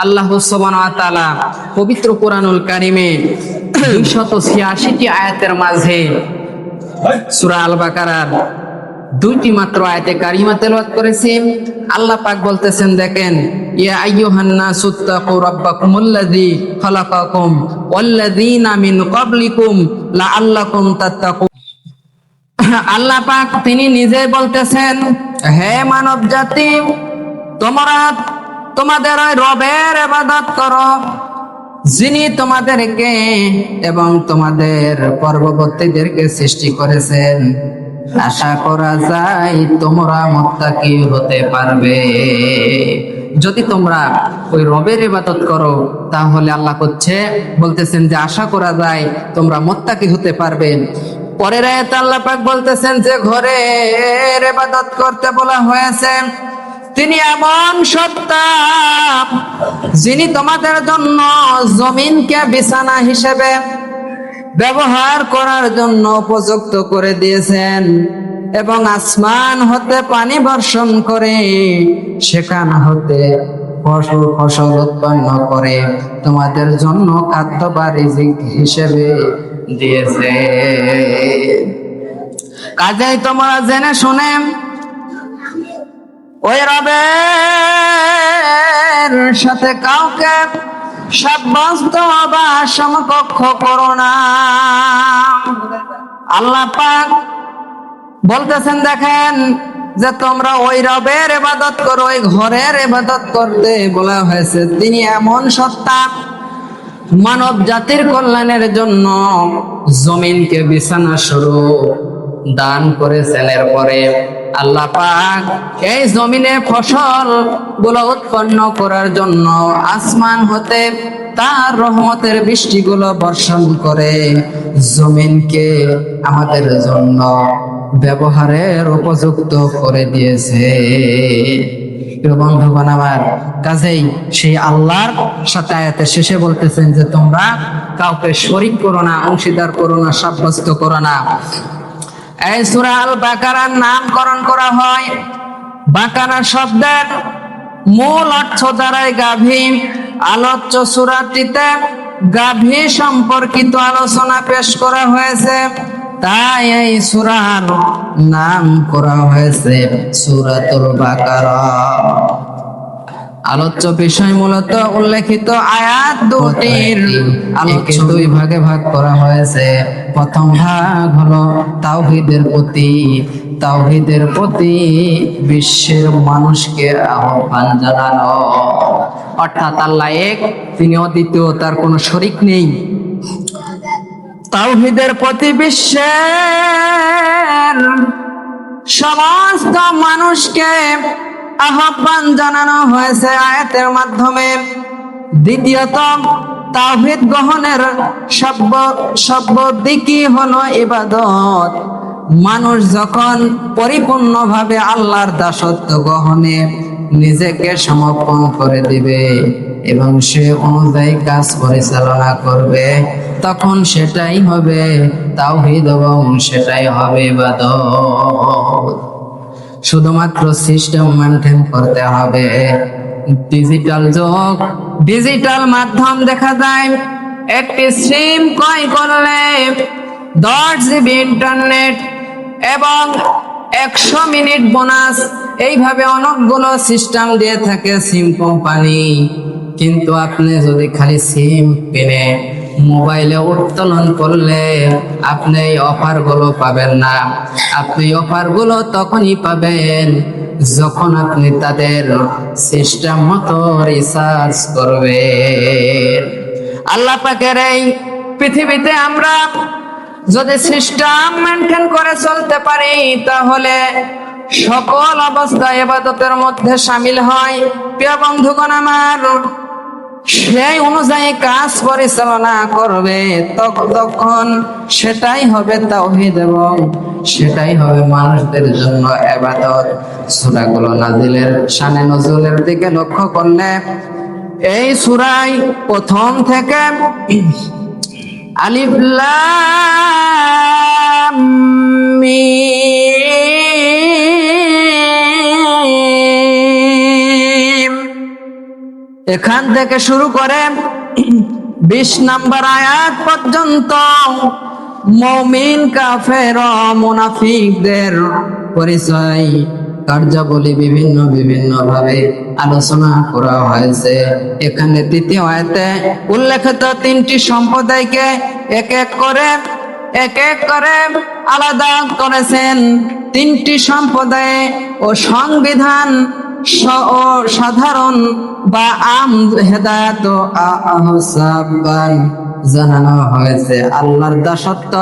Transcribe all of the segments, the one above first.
আল্লাহ সুবহানাহু ওয়া তাআলা পবিত্র কোরআনুল কারীমে 286টি আয়াতের মাঝে সূরা আল বাকারার দুইটি মাত্র আয়াতে কারিমা তেলাওয়াত করেছেন। আল্লাহ পাক বলতেছেন, দেখেন, ইয়া আইয়ুহান নাসুত্তাকু রাব্বাকুমুল্লাযী খালাকাকুম ওয়াল্লাযীনা মিন ক্বাবলিকুম লাআল্লাকুম তাত্তাকুন। আল্লাহ পাক তিনি নিজে বলতেছেন, হে মানব জাতি, তোমরা তোমাদের ওই রবের ইবাদত করো যিনি তোমাদেরকে এবং তোমাদের পূর্ববর্তীদেরকে সৃষ্টি করেছেন। আশা করা যায় তোমরা মুত্তাকি হতে পারবে। যদি তোমরা ওই রবের ইবাদত করো তাহলে আল্লাহ বলতেছেন যে আশা করা যায় তোমরা মুত্তাকি হতে পারবে। পরের আয়াতে আল্লাহ পাক বলতেছেন যে ঘরের ইবাদত করতে বলা হয়েছে, তিনি এমন সত্তা যিনি তোমাদের জন্য জমিনকে বিছানা হিসেবে ব্যবহার করার জন্য উপযুক্ত করে দিয়েছেন এবং আসমান হতে পানি বর্ষণ করে সেখান হতে ফসল উৎপন্ন করে তোমাদের জন্য খাদ্য বা রিজিক হিসেবে দিয়েছে। কাজেই তোমরা জেনে শুনে ওই রবের সাথে কাউকে সাব্যস্ত বা সমকক্ষ করো না। আল্লাহ পাক বলতেছেন, দেখেন, যে তোমরা ওই রবের ইবাদত করো, ওই ঘরের ইবাদত করতে বলা হয়েছে। তিনি এমন সত্তা মানব জাতির কল্যাণের জন্য জমিনকে বিছানা স্বরূপ দান করেছেন। এরপরে আল্লাহ পাক এই জমিনে ফসল গুলো উৎপন্ন করার জন্য আসমান হতে তার রহমতের বৃষ্টিগুলো বর্ষণ করে জমিনকে আমাদের জন্য ব্যবহারের উপযুক্ত করে দিয়েছে। বন্ধুগণ আমার, কাজেই সেই আল্লাহর সাথে আয়াতের শেষে বলতেছেন যে তোমরা কাউকে শরীক করো না, অংশীদার করো না, সাব্যস্ত করো না। এই সূরা আল বাকারার নামকরণ করা হয় বাকারা শব্দের মূল অর্থ দ্বারাই গাভী। আলোচ্য সূরাটিতে গাভী সম্পর্কিত আলোচনা পেশ করা হয়েছে, তাই এই সূরার নাম করা হয়েছে সূরাতুল বাকারা। আলোচ্য বিষয় মূলত উল্লেখিত আয়াত দুটির আলোচ্য দুই ভাগে ভাগ করা হয়েছে। প্রথম ভাগ হলো তাওহীদের প্রতি বিশ্বের মানুষকে আহ্বান জানানো, অর্থাৎ আল্লাহ এক, তিনি অদ্বিতীয়, তার কোনো শরীক নেই। তাওহীদের প্রতি বিশ্বের সমস্ত মানুষকে আহ্বান জানানো হয়েছে আয়াতের মাধ্যমে। দ্বিতীয়ত, তাওহীদ গ্রহণের সর্ব দিকই হলো ইবাদত। মানুষ যখন পরিপূর্ণভাবে আল্লাহর দাসত্ব গ্রহণে নিজেকে সমর্পণ করে দিবে এবং সে অনুযায়ী কাজ পরিচালনা করবে, তখন সেটাই হবে তাওহীদ এবং সেটাই হবে ইবাদত। শুধুমাত্র সিস্টেম মেনটেন করতে হবে। ডিজিটাল যুগ, ডিজিটাল মাধ্যম দেখা যায় একটি সিম ক্রয় করলে 10 জিবি ইন্টারনেট এবং 100 মিনিট বোনাস, এইভাবে অনেকগুলো সিস্টেম দিয়ে থাকে সিম কোম্পানি। কিন্তু আপনি যদি খালি সিম কিনে মোবাইলে উত্তোলন করলে আপনি এই অফারগুলো পাবেন না। আপনি অফারগুলো তখনই পাবেন যখন আপনি তাদের সিস্টেম মতো রিসার্চ করবেন। আল্লাহ পাকের এই পৃথিবীতে আমরা যদি সিস্টেম মেনটেন করে চলতে পারি তাহলে সকল অবস্থা ইবাদতের মধ্যে শামিল হয়। প্রিয় বন্ধুগণ আমার, সেই অনুযায়ী কাজ পরিচালনা করবে তখন সেটাই হবে তাওহীদ এবং সেটাই হবে মানুষদের জন্য ইবাদত। সূরাগুলো নাজিলের শানে নজুলের দিকে লক্ষ্য করলে এই সূরায় প্রথম থেকে আলিফ লাম মিম এখান থেকে শুরু করে 20 নম্বর আয়াত পর্যন্ত মুমিন কাফের ও মুনাফিকদের পরিচয় কার্যাবলী বিভিন্ন ভাবে আলোচনা করা হয়েছে। এখানে তৃতীয় আয়াতে উল্লেখিত 3টি সম্প্রদায়কে এক এক করে আলাদা করেছেন। 3টি সম্প্রদায় ও সংবিধান ও সাধারণ বা আম হেদায়েত ও আহসাবান জানানো হয়েছে। আল্লাহর দাসত্ব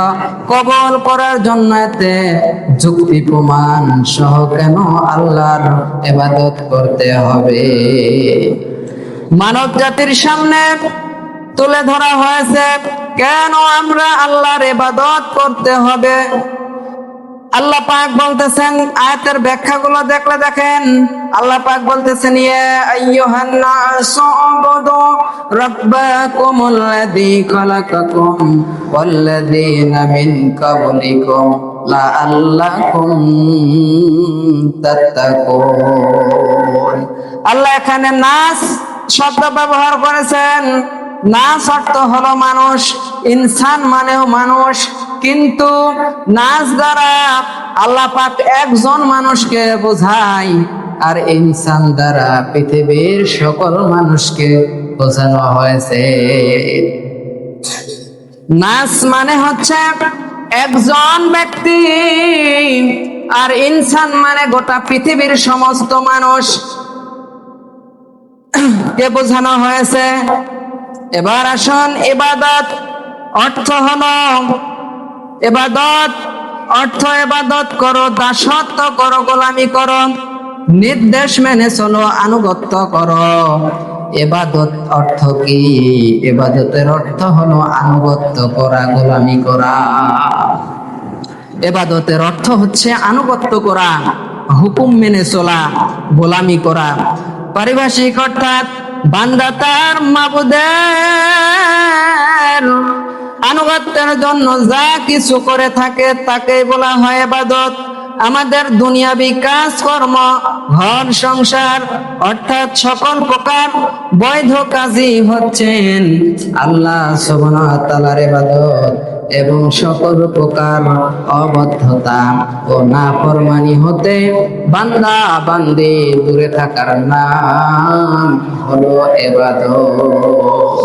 কবল করার জন্য এতে যুক্তি প্রমাণ সহ কেন আল্লাহর ইবাদত করতে হবে মানব জাতির সামনে তুলে ধরা হয়েছে। কেন আমরা আল্লাহর ইবাদত করতে হবে? আল্লাহ পাক বলতেছেন, আয়াতের ব্যাখ্যাগুলো দেখলে দেখেন, আল্লাহ পাক বলতেছেন, ইয়া আইয়ুহান নাসু উবুদু রাব্বাকুমুল্লাযী খালাকাকুম ওয়াল্লাযীনা মিন ক্বাবলিকুম লাআল্লাকুম তাত্তাকুন। আল্লাহ এখানে নাস শব্দ ব্যবহার করেছেন। নাস অর্থ হলো মানুষ, ইনসান মানেও মানুষ, কিন্তু নাস দ্বারা আল্লাহ পাক একজন মানুষকে বোঝায়, আর ইনসান দ্বারা পৃথিবীর সকল মানুষকে বোঝানো হয়েছে। নাস মানে হচ্ছে একজন ব্যক্তি, আর ইনসান মানে গোটা পৃথিবীর সমস্ত মানুষ কে বোঝানো হয়েছে। এবার আসুন, ইবাদত অর্থ হলো ইবাদত করো, দাসত্ব করো, গোলামি করো, নির্দেশ মেনে চলো, আনুগত্য করো। ইবাদত অর্থ কি? ইবাদতের অর্থ হলো আনুগত্য করা, গোলামি করা। ইবাদতের অর্থ হচ্ছে আনুগত্য করা, হুকুম মেনে চলা, গোলামি করা। পারিভাষিক অর্থাৎ বান্দা তার মাবুদের আনুগত্যের জন্য যা কিছু করে থাকে তাকেই বলা হয় ইবাদত। আমাদের দুনিয়াবি কাজকর্ম, ঘর সংসার অর্থাৎ সকল প্রকার বৈধ কাজই হচ্ছেন আল্লাহ সুবহানাহু ওয়া তাআলার ইবাদত, এবং সকল প্রকার অবদ্ধতা ও নাফরমানি হতে বান্দা বান্দি দূরে থাকার নাম হলো ইবাদত।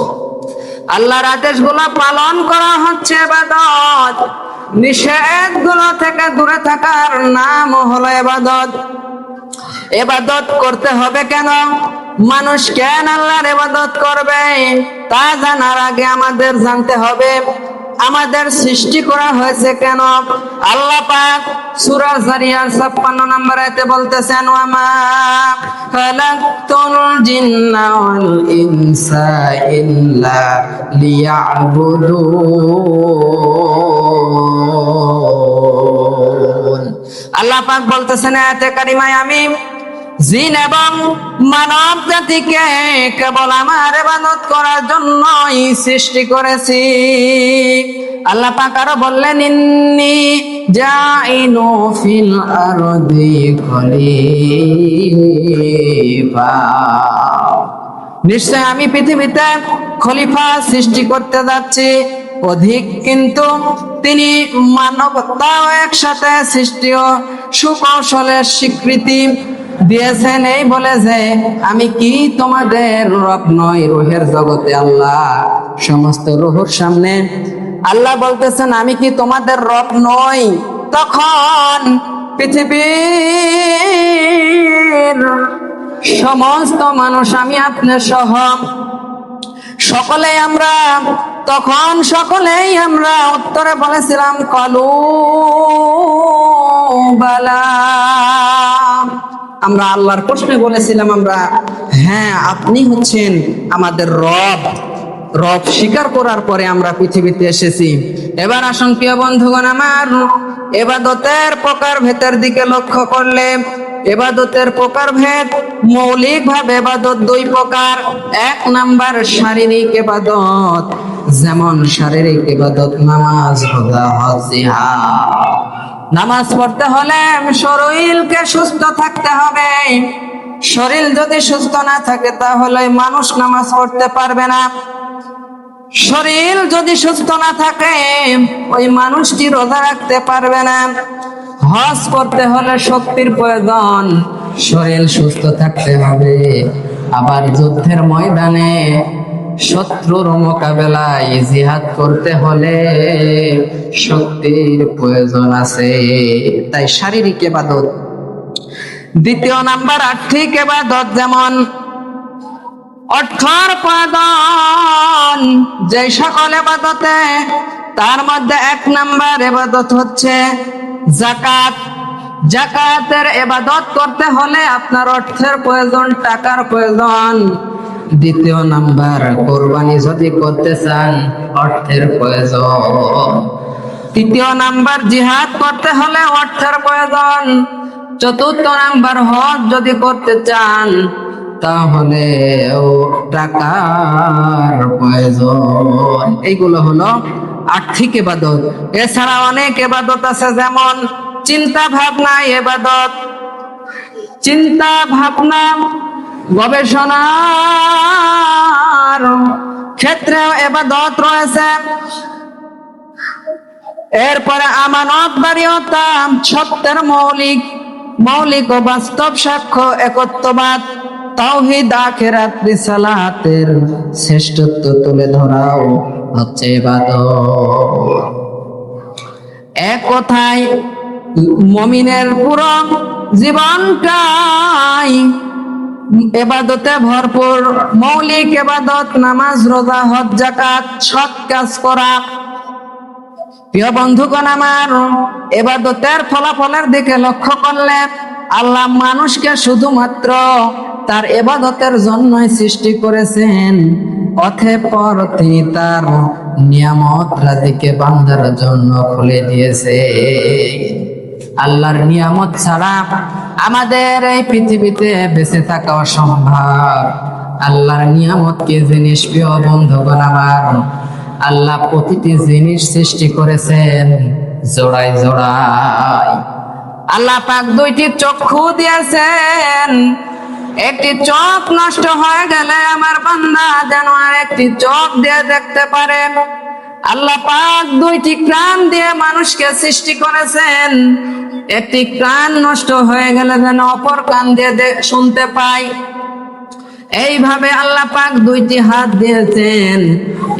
আল্লাহর আদেশগুলো পালন করা হচ্ছে ইবাদত, নিষেধগুলো থেকে দূরে থাকার নাম হলো ইবাদত। ইবাদত করতে হবে কেন? মানুষ কেন আল্লাহর ইবাদত করবে তা জানার আগে আমাদের জানতে হবে আমাদের সৃষ্টি করা হয়েছে কেন। আল্লাহ পাক সূরা যারিয়াত 56 নম্বর আয়াতে বলতেছেন, ওয়া মা খালাকতুল জিন্না ওয়াল ইনসা ইল্লা লিয়াবুদুন। আল্লাহ পাক বলতেছেন আয়াতে কারিমায়, আমি জিন এবং মানব জাতিকে কেবল আমার ইবাদত করার জন্যই সৃষ্টি করেছি। আল্লাহ পাক আরো বললেন, ইন্নী জাইনু ফিল আরদি খলিফা, নিশ্চয় আমি পৃথিবীতে খলিফা সৃষ্টি করতে যাচ্ছি। অধিক কিন্তু তিনি মানবতাও একসাথে সৃষ্টি ও সুকৌশলের স্বীকৃতি দিয়েছেন এই বলে যে আমি কি তোমাদের রব নই? রুহের জগতে আল্লাহ সমস্ত রুহের সামনে আল্লাহ বলতেছেন, আমি কি তোমাদের রব নই? তখন পৃথিবীর সমস্ত মানুষ, আমি আপনার সহ সকলেই আমরা উত্তরে বলেছিলাম কলু বালা। আমরা আল্লাহর প্রশ্নে বলেছিলাম আমরা হ্যাঁ, আপনি হচ্ছেন আমাদের রব। স্বীকার করার পরে আমরা পৃথিবীতে এসেছি। এবার আসুন প্রিয় বন্ধুগণ আমার, ইবাদতের প্রকার ভেদের দিকে লক্ষ্য করলে ইবাদতের প্রকারভেদ মৌলিকভাবে ইবাদত 2 প্রকার। 1 নাম্বার শারীরিক ইবাদত, যেমন শারীরিক ইবাদত নামাজ, রোজা, হজ, জিহাদ। নামাজ পড়তে হলে শরীরকে সুস্থ থাকতে হবে, শরীর যদি সুস্থ না থাকে তাহলে মানুষ নামাজ পড়তে পারবে না। শরীর যদি সুস্থ না থাকে ওই মানুষটি রোজা রাখতে পারবে না। হজ করতে হলে শক্তির প্রয়োজন, শরীর সুস্থ থাকতে হবে। আবার যুদ্ধের ময়দানে শত্রুর মোকাবেলায় জিহাদ করতে হলে শক্তির প্রয়োজন আছে। তাই শারীরিক ইবাদত। দ্বিতীয় নাম্বার আর্থিক ইবাদত, যেমন অর্থের প্রয়োজন যে সকল ইবাদতে, তার মধ্যে এক নাম্বার ইবাদত হচ্ছে যাকাত। যাকাতের ইবাদত করতে হলে আপনার অর্থের প্রয়োজন, টাকার প্রয়োজন। দ্বিতীয় নাম্বার কোরবানি যদি করতে চান অর্থের প্রয়োজন। তৃতীয় নাম্বার জিহাদ করতে হলে অর্থের প্রয়োজন। চতুর্থ নাম্বার হজ যদি করতে চান তাহলে টাকার প্রয়োজন। এইগুলো হলো আর্থিক ইবাদত। এছাড়া অনেক ইবাদত আছে, যেমন চিন্তা ভাবনা ইবাদত। চিন্তা ভাবনা গবেষণার ক্ষেত্রে ইবাদত রয়েছে। এরপরে আমানতদারিতা, সত্যের মৌলিক ও বাস্তব সাক্ষ্য, একত্ববাদ, তাওহীদ, আখিরাত, রিসালাতের শ্রেষ্ঠত্ব তুলে ধরাও হচ্ছে ইবাদত। এক কথায় মুমিনের পুরো জীবনটাই ইবাদতে ভরপুর। মৌলিক ইবাদত নামাজ, রোজা, হজ, যাকাত, সৎ কাজ করা। প্রিয় বন্ধুগণ আমার, ইবাদতের ফলাফলের দিকে লক্ষ্য করলে আল্লাহ মানুষকে শুধুমাত্র তার ইবাদতের জন্যই সৃষ্টি করেছেন। অতঃপর তিনি তার নিয়ামত রাজিকে বান্দার জন্য খুলে দিয়েছে। আল্লাহর নিয়ামত ছাড়া আমাদের এই পৃথিবীতে বেঁচে থাকা অসম্ভব। আল্লাহর নিয়ামত কি জিনিস প্রিয় বন্ধুগণ আমার? আল্লাহ প্রতিটি জিনিস সৃষ্টি করেছেন জোড়ায় জোড়ায়। আল্লাহ পাক দুইটি চক্ষু দিয়েছেন। একটি চোখ নষ্ট হয়ে গেলে আমার বান্দা যেন আরেকটি চোখ দিয়ে দেখতে পারে। আল্লাহ পাক দুইটি কান দিয়ে মানুষকে সৃষ্টি করেছেন। একটি কান নষ্ট হয়ে গেলে যেন অপর কান দিয়ে শুনতে পাই। এইভাবে আল্লাহ পাক দুইটি হাত দিয়েছেন।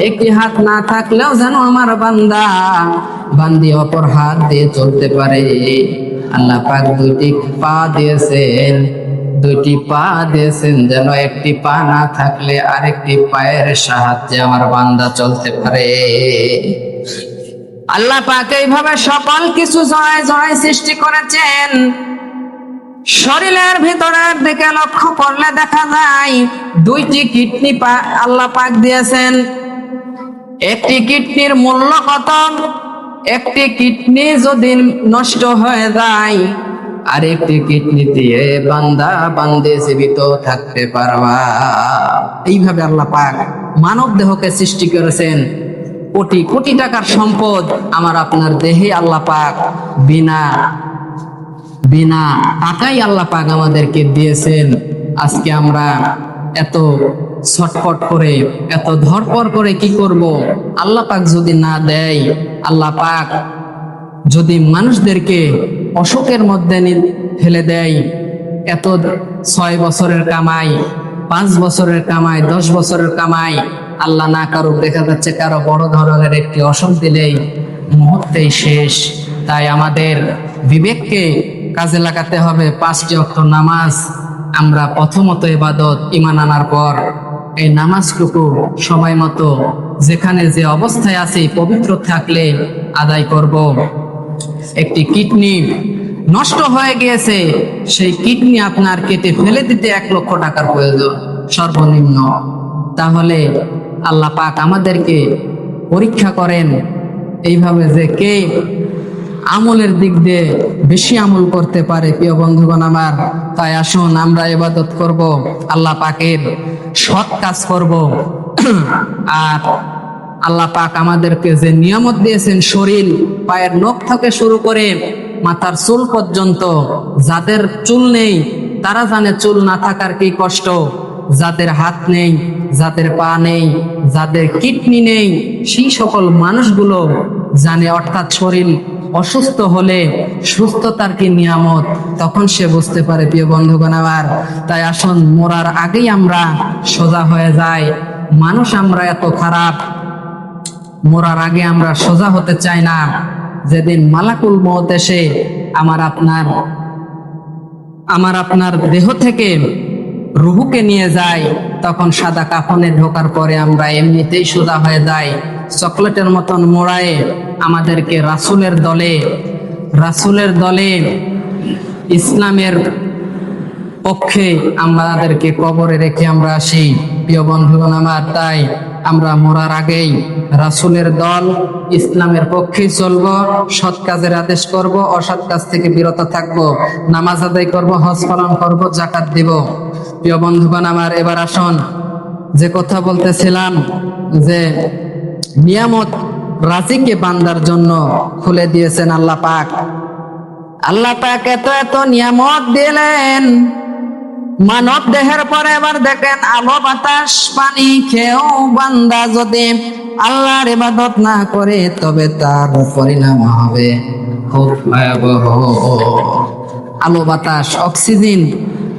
একটি হাত না থাকলেও যেন আমার বান্দি অপর হাত দিয়ে চলতে পারে। আল্লাহ পাক দুইটি পা দিয়েছেন। দুইটি পা দিয়েছেন যেন একটি পা না থাকলে আরেকটি পায়ের সাহায্যে আমার বান্দা চলতে পারে। আল্লাহ পাক এইভাবে সকল কিছু জড়ায় জড়ায় সৃষ্টি করেছেন। শরীরের ভিতরের দিকে লক্ষ্য করলে দেখা যায় দুইটি কিডনি আল্লাহ পাক দিয়েছেন। একটি কিডনির মূল্য কত? একটি কিডনি যদি নষ্ট হয়ে যায় আর একটি কিডনি দিয়ে বান্দে জীবিত থাকতে পারবা। এইভাবে আল্লাহ পাক মানব দেহকে সৃষ্টি করেছেন। কোটি কোটি টাকার সম্পদ আমার আপনার দেহে আল্লাহ পাক বিনা টাকাই আল্লাহ পাক আমাদেরকে দিয়েছেন। আজকে আমরা এত ছটফট করে এত ধরপড় করে কি করব? আল্লাহ পাক যদি না দেয়, আল্লাহ পাক যদি মানুষদেরকে অসুখের মধ্যে ফেলে দেয়, এত 6 বছরের কামাই, 5 বছরের কামাই, 10 বছরের কামাই আল্লাহ না কারুক, দেখা যাচ্ছে কারো বড় ধরনের একটি অসুখ দিলেই মুহূর্তেই শেষ। তাই আমাদের বিবেককে কাজে লাগাতে হবে। 5টি ওয়াক্ত নামাজ আমরা প্রথমত ইবাদত, ঈমান আনার পর এই নামাজটুকু সময় মতো যেখানে যে অবস্থায় আছে পবিত্র থাকলে আদায় করব। একটি কিডনি নষ্ট হয়ে গিয়েছে, সেই কিডনি আপনার কেটে ফেলে দিতে 1 লক্ষ টাকার প্রয়োজন সর্বনিম্ন। তাহলে আল্লাহ পাক আমাদেরকে পরীক্ষা করেন এইভাবে যে কে আমলের দিক দিয়ে বেশি আমল করতে পারে। প্রিয় বন্ধুগণ আমার, তাই আসুন আমরা ইবাদত করব, আল্লাহ পাকের সৎ কাজ করব। আর আল্লাহ পাক আমাদেরকে যে নিয়ামত দিয়েছেন, শরীর পায়ের নখ থেকে শুরু করে মাথার চুল পর্যন্ত, যাদের চুল নেই তারা জানে চুল না থাকার কি কষ্ট। যাদের হাত নেই, যাদের পা নেই, যাদের কিডনি নেই, সেই সকল মানুষগুলো জানে, অর্থাৎ শরীর অসুস্থ হলে সুস্থতার কি নিয়ামত তখন সে বুঝতে পারে। প্রিয় বন্ধুগণ আমার, তাই আসুন মরার আগেই আমরা সোজা হয়ে যাই। মানুষ আমরা এত খারাপ, মরার আগে আমরা সোজা হতে চাই না। যেদিন মালাকুল মউত এসে আমার আপনার দেহ থেকে রুহুকে নিয়ে যায়, তখন সাদা কাফনে ঢোকার পরে আমরা এমনিতেই সোজা হয়ে যাই। চকলেটের মতন মোড়ায়ে আমাদেরকে রাসূলের দলে ইসলামের পক্ষে আমাদেরকে কবরে রেখে আমরা আসি। প্রিয় বন্ধুগণ আমার, তাই আমরা মরার আগেই রাসূলের দল ইসলামের পক্ষে চলব, সৎ কাজের আদেশ করব, অসৎ কাজ থেকে বিরত থাকব, নামাজ আদায় করব, হজ পালন করব, যাকাত দিব। প্রিয় বন্ধুগণ আমার, এবার আসুন যে কথা বলতেছিলাম যে নিয়ামত রাজিকে বান্দার জন্য খুলে দিয়েছেন আল্লাহ পাক। আল্লাহ পাক এত নিয়ামত দিলেন মানব দেহের পরে। এবার দেখেন, আলো বাতাস পানি খেয়েও বান্দা যদি আল্লাহর ইবাদত না করে তবে তার পরিণাম হবে খুব ভয়াবহ। আলো বাতাস অক্সিজেন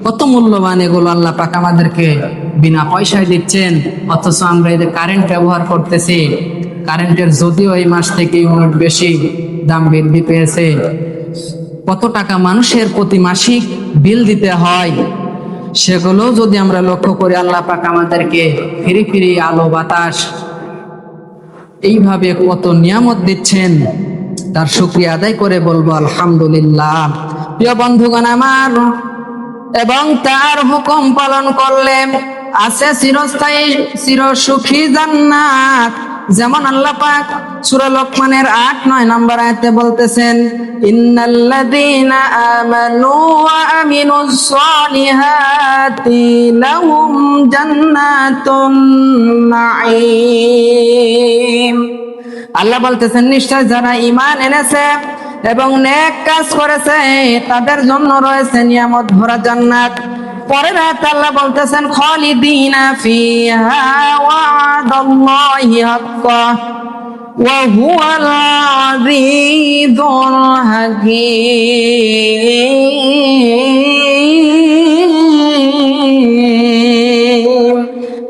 কত মূল্যবান, এগুলো আল্লাহ পাক আমাদেরকে বিনা পয়সায় দিচ্ছেন, অথচ আমরা এই যে কারেন্ট ব্যবহার করতেছি, কারেন্টের যদিও এই মাস থেকে ইউনিট বেশি দাম বৃদ্ধি পেয়েছে, কত টাকা মানুষের প্রতি মাসিক বিল দিতে হয়, সেগুলো যদি আমরা লক্ষ্য করি, আল্লাহ পাক আমাদেরকে ফিরি আলো বাতাস এইভাবে কত নিয়ামত দিচ্ছেন, তার শুকরিয়া আদায় করে বলবো আলহামদুলিল্লাহ। প্রিয় বন্ধুগণ আমার, এবং তার হুকুম পালন করলে আছে চিরস্থায়ী চিরসুখী জান্নাত। যেমন আল্লাহ পাক সূরা লোকমানের ৮-৯ নম্বর আয়াতে বলতেছেন, ইন্নাল্লাযীনা আমানু ওয়া আমিনুস সলিহাতি লাহুম জান্নাতুন নাঈম। আল্লাহ বলতেছেন, নিশ্চয় যারা ঈমান এনেছে এবং নেক কাজ করেছে তাদের জন্য রয়েছে নিয়ামত ভরা জান্নাত। পরের আয়াতে আল্লাহ বলতেছেন, খালিদিনা ফিহা ওয়া'দাল্লাহি হাক্কান ওয়া হুয়াল আজিজুল হাকীম।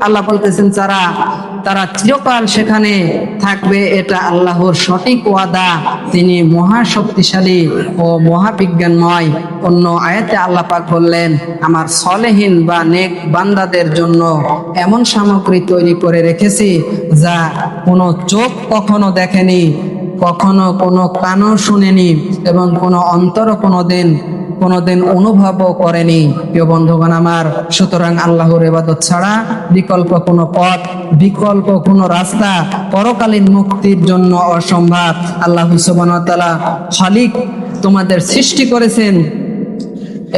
আল্লাহ বলতেছেন তারা চিরকাল সেখানে থাকবে, এটা আল্লাহর সঠিক ওয়াদা। তিনি মহাশক্তিশালী ও মহাবিজ্ঞানময়। অন্য আয়াতে আল্লাহ পাক বললেন, আমার সলেহীন বা নেক বান্দাদের জন্য এমন সামগ্রী তৈরি করে রেখেছি যা কোনো চোখ কখনো দেখেনি, কখনো কোনো কানও শুনেনি এবং কোনো অন্তরও কোনোদিন অনুভবও করেনি। প্রিয় বন্ধুগণ আমার, সুতরাং আল্লাহর ইবাদত ছাড়া বিকল্প কোনো পথ, বিকল্প কোনো রাস্তা পরকালীন মুক্তির জন্য অসম্ভব। আল্লাহ সুবহানাহু ওয়া তাআলা খালিক, তোমাদের সৃষ্টি করেছেন,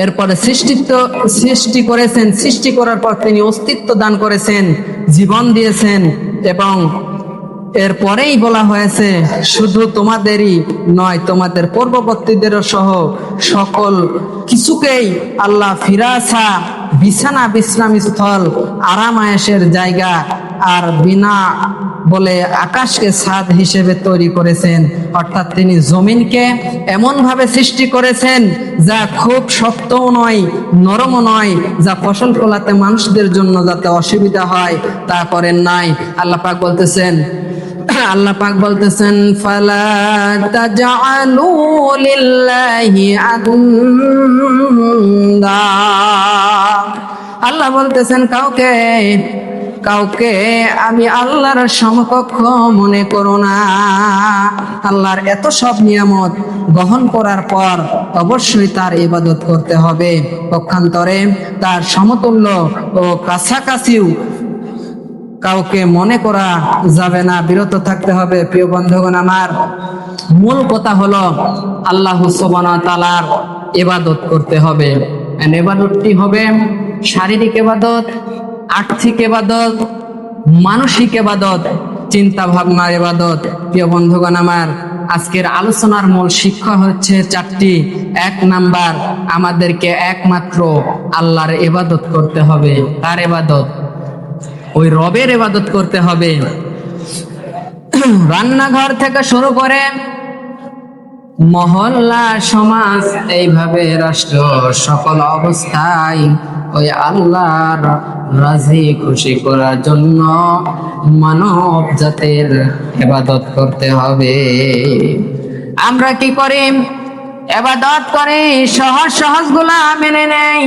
এরপরে সৃষ্টি করেছেন, সৃষ্টি করার পর তিনি অস্তিত্ব দান করেছেন, জীবন দিয়েছেন, এবং এরপরেই বলা হয়েছে শুধু তোমাদেরই নয়, তোমাদের পূর্ববর্তীদেরও সহ সকল কিছুকেই আল্লাহ ফিরাসা, বিছানা, বিশ্রাম স্থল, আরাম আয়েশের জায়গা আর বিনা বলে আকাশকে ছাদ হিসেবে তৈরি করেছেন। অর্থাৎ তিনি জমিনকে এমন ভাবে সৃষ্টি করেছেন যা খুব শক্তও নয়, নরমও নয়, যা ফসল ফলাতে মানুষদের জন্য যাতে অসুবিধা হয় তা করেন নাই। আল্লাহ পাক বলতেছেন ফালা তাজআলু লিল্লাহি আনদা। আল্লাহ বলতেছেন কাউকে আমি আল্লাহর সমকক্ষ মনে করো না। আল্লাহর এত সব নিয়ামত গ্রহণ করার পর অবশ্যই তার ইবাদত করতে হবে, পক্ষান্তরে তার সমতুল্য ও কাছাকাছিও কাউকে মনে করা যাবে না, বিরত থাকতে হবে। প্রিয় বন্ধুগণ আমার, মূল কথা হলো আল্লাহ সুবহানাহু ওয়া তাআলার ইবাদত করতে হবে। ইবাদতটি হবে শারীরিক ইবাদত, আর্থিক ইবাদত, মানসিক ইবাদত। চিন্তা ভাবনার ইবাদত। প্রিয় বন্ধুগণ আমার, আজকের আলোচনার মূল শিক্ষা হচ্ছে চারটি। 1 নাম্বার, আমাদেরকে একমাত্র আল্লাহর ইবাদত করতে হবে। কার ইবাদত? ওই রবের ইবাদত করতে হবে। রান্নাঘর থেকে শুরু করে মহল্লা, সমাজ, এইভাবে রাষ্ট্র, সকল অবস্থায় ওই আল্লাহর রাজি খুশি করার জন্য মানব জাতির ইবাদত করতে হবে। আমরা কি করি? ইবাদত করি, সহজ সহজ গুলা মেনে নেই,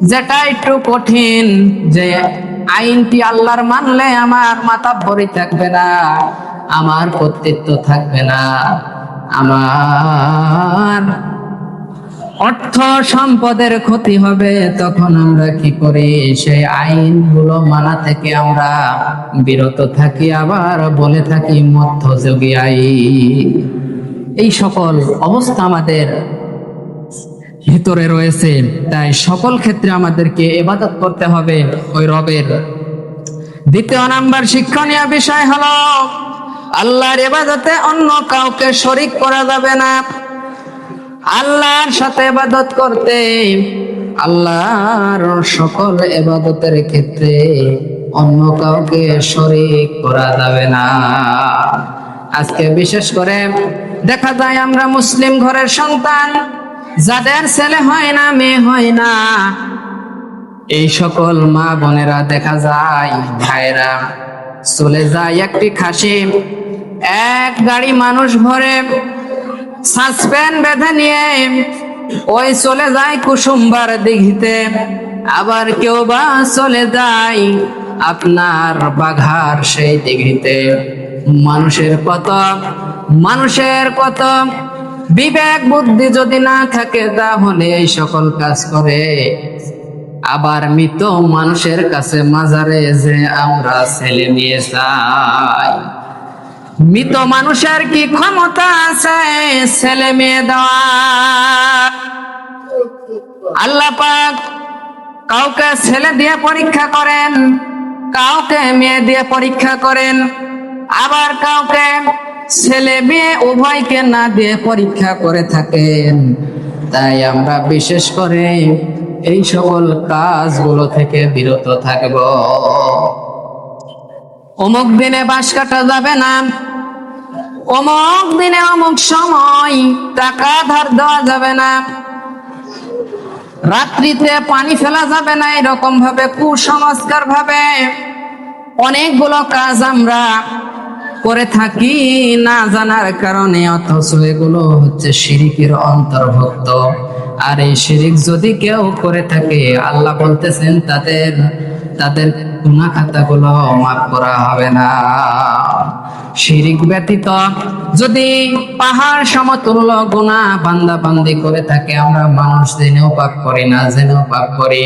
যেটা একটু কঠিন, যে আইনটি আল্লাহর মানলে আমার মাতাব্বরি থাকবে না, আমার কর্তৃত্ব থাকবে না, আমার অর্থ সম্পদের ক্ষতি হবে। তখন আমরা কি করি? সেই আইনগুলো মানা থেকে আমরা বিরত থাকি, আবার বলে থাকি মধ্যযুগী আইন। এই সকল অবস্থা আমাদের ভিতরে রয়েছে। তাই সকল ক্ষেত্রে আমাদেরকে ইবাদত করতে হবে ওই রবের। 2 নাম্বার শিক্ষণীয় বিষয় হলো, আল্লাহর ইবাদতে অন্য কাউকে শরীক করা যাবে না। আল্লাহর সাথে ইবাদত করতে, আল্লাহর সকল ইবাদতের ক্ষেত্রে অন্য কাউকে শরীক করা যাবে না। আজকে বিশেষ করে দেখা যায় আমরা মুসলিম ঘরের সন্তান, যাদের ছেলে হয় না, মেয়ে হয় না, এই সকল মা বোনেরা দেখা যায়, ভাইরা চলে যায় একটি খাসি, 1 গাড়ি মানুষ ভরে সাসপেন্ড বেঁধে নিয়ে ওই চলে যায় কুসুমবার দিঘিতে। আবার কেউ বা চলে যায় আপনার বাঘার সেই দিঘিতে। মানুষের কত বিবেক বুদ্ধি যদি না থাকে, তাহলে এই সকল কাজ করে। আবার মৃত মানুষের কাছে মাজারে যে আমরা ছেলে নিয়ে যাই, মৃত মানুষের কি ক্ষমতা আছে ছেলে মেয়ে দেওয়া? আল্লাহ পাক কাউকে ছেলে দিয়ে পরীক্ষা করেন, কাউকে মেয়ে দিয়ে পরীক্ষা করেন, আবার কাউকে ছেলে মেয়ে উভয়কে না দিয়ে পরীক্ষা করে থাকেন। তাই আমরা বিশেষ করে এই সকল কাজগুলো থেকে বিরত থাকব। অমুক দিনে বাঁশ কাটা যাবে না, অমুক দিনে অমুক সময় টাকা ধার দেওয়া যাবে না, রাত্রিতে পানি ফেলা যাবে না, এরকম ভাবে কুসংস্কার ভাবে অনেকগুলো কাজ আমরা করে থাকি না জানার কারণে, অথচ এগুলো হচ্ছে শিরকের অন্তর্ভুক্ত। আর এই শিরক যদি কেউ করে থাকে, আল্লাহ বলতেছেন তাদের গুনাহ খাতাগুলো মাফ করা হবে না। শিরক ব্যতীত যদি পাহাড় সমতুল্য গুনাহ বান্দা বান্দি করে থাকে, আমরা মানুষ জেনেও পাপ করি, না জেনেও পাপ করি,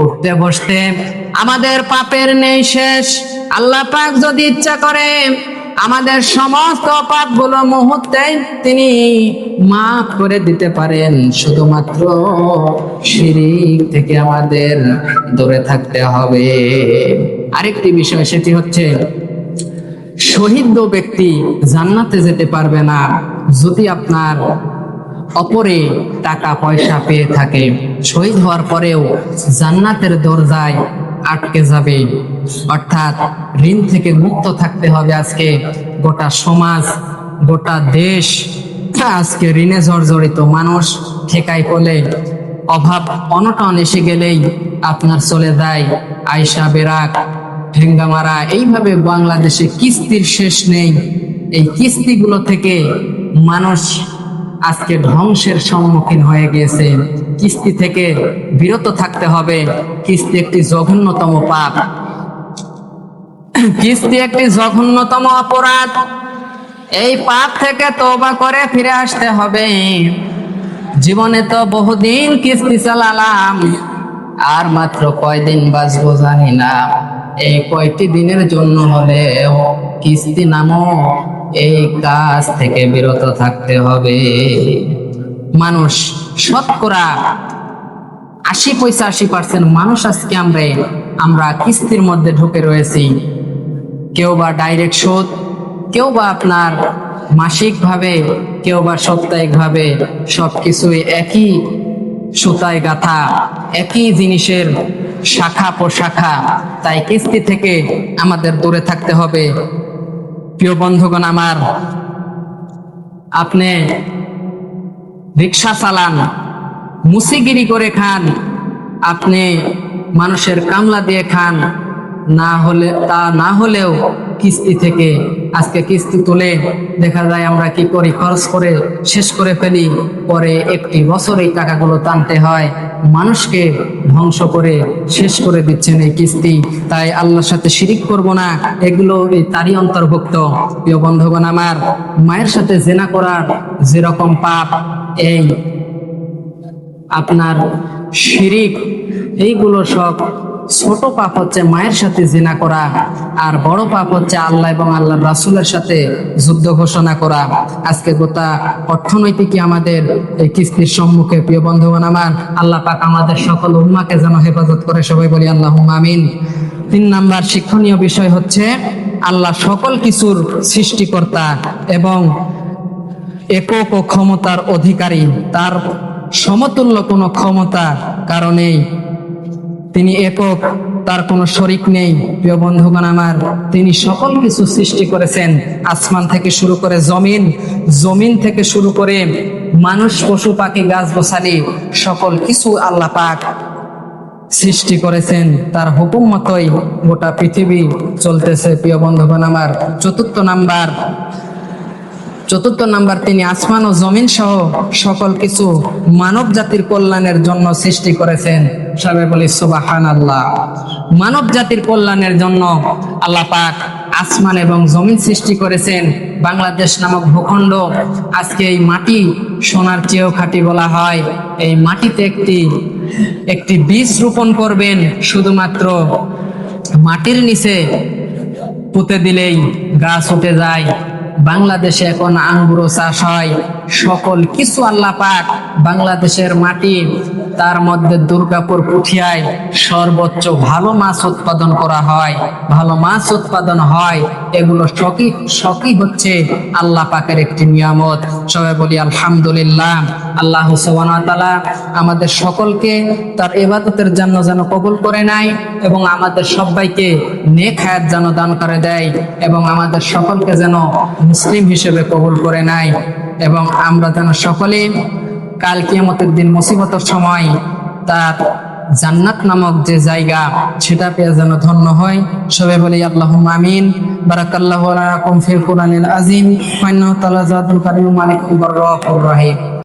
উঠতে বসতে আমাদের পাপের নেই শেষ। আল্লাহ পাক যদি ইচ্ছা করে আমাদের সমস্ত পাপগুলো মুহূর্তে তিনি মাফ করে দিতে পারেন। শুধুমাত্র শিরক থেকে আমাদের দূরে থাকতে হবে। আরেকটি বিষয়, সেটি হচ্ছে শহীদ ব্যক্তি জান্নাতে যেতে পারবে না যদি আপনার অপরে টাকা পয়সা পেয়ে থাকে। শহীদ হওয়ার পরেও জান্নাতের দরজায় আটকে যাবে, অর্থাৎ ঋণ থেকে মুক্ত থাকতে হবে। আজকে গোটা সমাজ, গোটা দেশ আজকে ঋণে জর্জরিত। মানুষ ঠেকাই পড়লে, অভাব অনটন এসে গেলেই আপনার চলে যায় আয়সা, বেরাক, ঠেঙ্গামারা, এইভাবে বাংলাদেশে কিস্তির শেষ নেই। এই কিস্তিগুলো থেকে মানুষ আজকে ধ্বংসের সম্মুখীন হয়ে গিয়েছে। কিস্তি থেকে বিরত থাকতে হবে। কিস্তি একটি জঘন্যতম পাপ, কিস্তি একটি জঘন্যতম অপরাধ। এই পাপ থেকে তওবা করে ফিরে আসতে হবে। জীবনে তো বহুদিন কিস্তি চালালাম, আর মাত্র কয়দিন বাঁচবো জানি না। এই কয়টি দিনের জন্য হলেও কিস্তি নামক এই কাজ থেকে বিরত থাকতে হবে। মানুষ শতকরা 80-85% মানুষ আজকে আমরা কিস্তির মধ্যে ঢুকে রয়েছি। কেউ বা ডাইরেক্ট সুদ, কেউ বা আপনার মাসিকভাবে, কেউ বা সাপ্তাহিকভাবে, সবকিছুই একই সুতায় গাঁথা, একই জিনিসের শাখা প্রশাখা। তাই কিস্তি থেকে আমাদের দূরে থাকতে হবে। প্রিয় বন্ধুগণ আমার, আপনি রিক্সা চালান, মুসিগিরি করে খান, আপনি মানুষের কামলা দিয়ে খান, না হলেও কিস্তি থেকে আজকে কিস্তি তুলে দেখা যায় আমরা কি করি, খরচ করে শেষ করে ফেলি। পরে একটি বছর এই টাকাগুলো টানতে হয়, মানুষকে ধ্বংস করে শেষ করে দিচ্ছেন এই কিস্তি। তাই আল্লাহর সাথে শিরিক করব না, এগুলো তারই অন্তর্ভুক্ত। প্রিয় বন্ধুগণ আমার, মায়ের সাথে জেনা করার যেরকম পাপ, এই আপনার শিরিক, এইগুলো সব ছোট পাপ হচ্ছে মায়ের সাথে জিনা করা, আর বড় পাপ হচ্ছে আল্লাহ এবং আল্লাহর রাসূলের সাথে যুদ্ধ ঘোষণা করা। আজকে গোটা অর্থনৈতিক আমাদের এই কিস্তির সম্মুখে। প্রিয় বন্ধুগণ আমার, আল্লাহ পাক আমাদের সকল উম্মাকে যেন হেফাজত করে, সবাই বলি আল্লাহুম্মা আমিন। 3 নাম্বার শিক্ষণীয় বিষয় হচ্ছে আল্লাহ সকল কিছুর সৃষ্টিকর্তা এবং একক ও ক্ষমতার অধিকারী। তার সমতুল্য কোনো ক্ষমতা কারণেই, তিনি একক, তার কোনো শরিক নেই। প্রিয় বন্ধুগণ আমার, তিনি সকল কিছু সৃষ্টি করেছেন, আসমান থেকে শুরু করে জমিন, জমিন থেকে শুরু করে মানুষ, পশু পাখি, গাছ গোছালি, সকল কিছু আল্লাহ পাক সৃষ্টি করেছেন। তার হুকুম মতোই গোটা পৃথিবী চলতেছে। প্রিয় বন্ধুগণ আমার, চতুর্থ নাম্বার, তিনি আসমান ও জমিন সহ সকল কিছু মানব জাতির কল্যাণের জন্য সৃষ্টি করেছেন। সবাই বলি সুবহানাল্লাহ। মানব জাতির কল্যাণের জন্য আল্লাহ পাক আসমান এবং জমিন সৃষ্টি করেছেন। বাংলাদেশ নামক ভূখণ্ড, আজকে এই মাটি সোনার চেয়েও খাঁটি বলা হয়। এই মাটিতে একটি বীজ রোপণ করবেন, শুধুমাত্র মাটির নিচে পুঁতে দিলেই গাছ উঠে যায়। বাংলাদেশে এখন আঙ্গুরও চাষ হয়, সকল কিছু আল্লাহ পাক বাংলাদেশের মাটি, তার মধ্যে দুর্গাপুর পুঠিয়ায় সর্বোচ্চ ভালো মাছ উৎপাদন করা হয়, ভালো মাছ উৎপাদন হয়। এগুলো সবই হচ্ছে আল্লাহ পাকের একটি নিয়ামত। সবাই বলি আলহামদুলিল্লাহ। আল্লাহ সুবহানাহু ওয়া তাআলা আমাদের সকলকে তার ইবাদতের জন্য যেন কবুল করে নেয় এবং আমাদের সবাইকে নেক হায়াত যেন দান করে দেয় এবং আমাদের সকলকে যেন মুসলিম হিসেবে কবুল করে নেয় এবং আমরা যেন সকলে কাল কিয়ামতের দিন মুসিবতের সময় তার জান্নাত নামক যে জায়গা, সেটা পেয়ে যেন ধন্য হয়। সবাই বলি আল্লাহুম্মা আমিন। বারাকাল্লাহু লাকুম ফিল কুরআনিল আযীম ওয়া ইন্নাহু তাআলা জাওয়াদুল কারীম মালিকুল রাহিম।